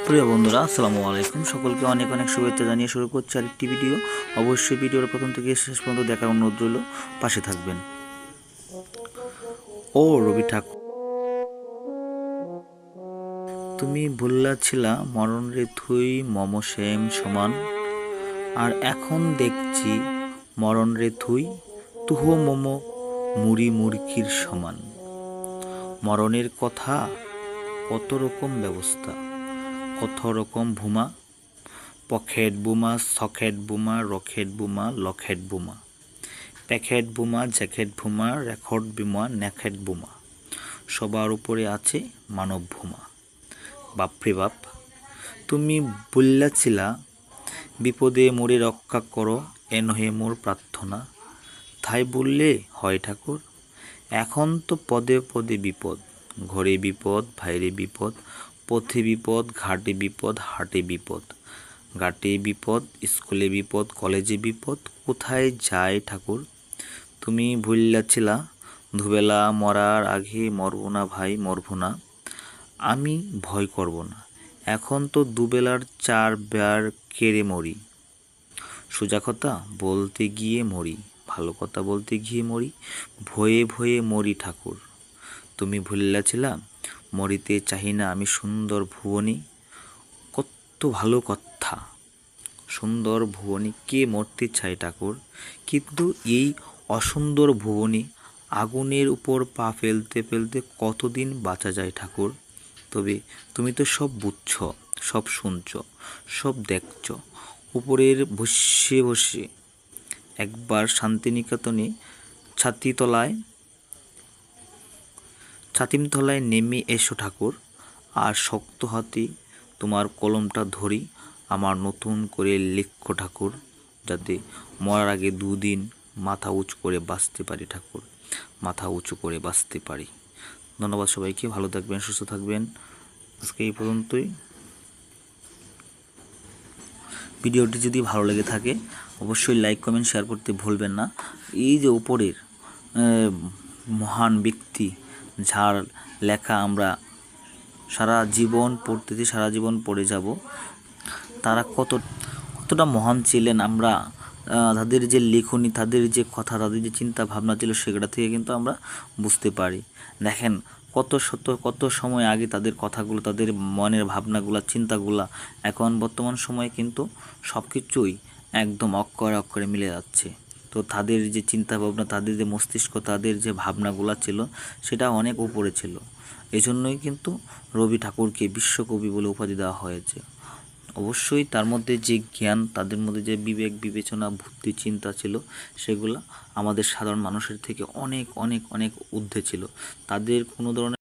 প্রিয় বন্ধুরা, আসসালামু আলাইকুম। সকলকে অনেক অনেক শুভেচ্ছা জানিয়ে শুরু করছি আরেকটি ভিডিও। অবশ্যই ভিডিওর প্রথম থেকে শেষ পর্যন্ত দেখার অনুরোধ রইল, পাশে থাকবেন। ও রবি ঠাকুর, তুমি বললাছিলা মরণ রে থুই মম সেম সমান, আর এখন দেখছি মরণ রে থুই তুহ মম মুড়ি মুরকির সমান। মরণের কথা কত রকম ব্যবস্থা, কত রকম ভুমা, পকেট বোমা, সকেট বোমা, রকেট বোমা, লকেট বোমা, প্যাকেট বোমা, জ্যাকেট বোমা, রেকর্ড বোমা, ন্যাকেট বোমা, সবার উপরে আছে মানব বোমা। বাপরে বাপ, তুমি বললাছিলা বিপদে মোরে রক্ষা করো, এ নহে মোর প্রার্থনা। তাই বললে হয় ঠাকুর, এখন তো পদে পদে বিপদ, ঘরে বিপদ, বাইরে বিপদ, পথে বিপদ, ঘাটে বিপদ, হাটে বিপদ, ঘাটে বিপদ, স্কুলে বিপদ, কলেজে বিপদ, কোথায় যায় ঠাকুর? তুমি ভুলিয়াছিলা দুবেলা মরার আগে মরবো না ভাই, মরবো না। আমি ভয় করব না, এখন তো দুবেলার 4 বার কেড়ে মরি। সোজা কথা বলতে গিয়ে মরি, ভালো কথা বলতে গিয়ে মরি, ভয়ে ভয়ে মরি ঠাকুর। তুমি ভুলিয়াছিলা মরিতে চাহি না আমি সুন্দর ভুবনী। কত ভালো কথা, সুন্দর ভুবনী কে মরতে চায় ঠাকুর, কিন্তু এই অসুন্দর ভুবনী আগুনের উপর পা ফেলতে ফেলতে কতদিন বাঁচা যায় ঠাকুর? তবে তুমি তো সব বুঝছ, সব শুনছ, সব দেখছ। উপরের বসে বসে একবার শান্তিনিকেতনে ছাতিমতলায় নেমে এসো ঠাকুর, আর শক্ত হাতে তোমার কলমটা ধরি, আমার নতুন করে লেখো ঠাকুর, যাতে মরার আগে 2 দিন মাথা উঁচু করে বাঁচতে পারি ঠাকুর, মাথা উঁচু করে বাঁচতে পারি। ধন্যবাদ সবাইকে, ভালো থাকবেন, সুস্থ থাকবেন। আজকে এই পর্যন্তই। ভিডিওটি যদি ভালো লেগে থাকে অবশ্যই লাইক কমেন্ট শেয়ার করতে ভুলবেন না। এই যে উপরের মহান ব্যক্তি যার লেখা আমরা সারা জীবন পড়তেছি, সারা জীবন পড়ে যাব, তারা কতটা মহান ছিলেন, আমরা তাদের যে লেখনী, তাদের যে কথা, তাদের যে চিন্তা ভাবনা ছিল, সেগুলো থেকে কিন্তু আমরা বুঝতে পারি। দেখেন কত সময় আগে তাদের কথাগুলো, তাদের মনের ভাবনাগুলো, চিন্তাগুলা, এখন বর্তমান সময়ে কিন্তু সব কিছুই একদম অক্ষরে অক্ষরে মিলে যাচ্ছে। তো তাদের যে চিন্তা ভাবনা, তাদের যে মস্তিষ্ক, তাদের যে ভাবনাগুলো ছিল, সেটা অনেক উপরে ছিল। এই জন্যই কিন্তু রবি ঠাকুরকে বিশ্বকবি বলে উপাধি দেওয়া হয়েছে। অবশ্যই তার মধ্যে যে জ্ঞান, তাদের মধ্যে যে বিবেক বিবেচনা, বুদ্ধি, চিন্তা ছিল, সেগুলো আমাদের সাধারণ মানুষের থেকে অনেক অনেক অনেক ঊর্ধ্বে ছিল। তাদের কোনো ধরনের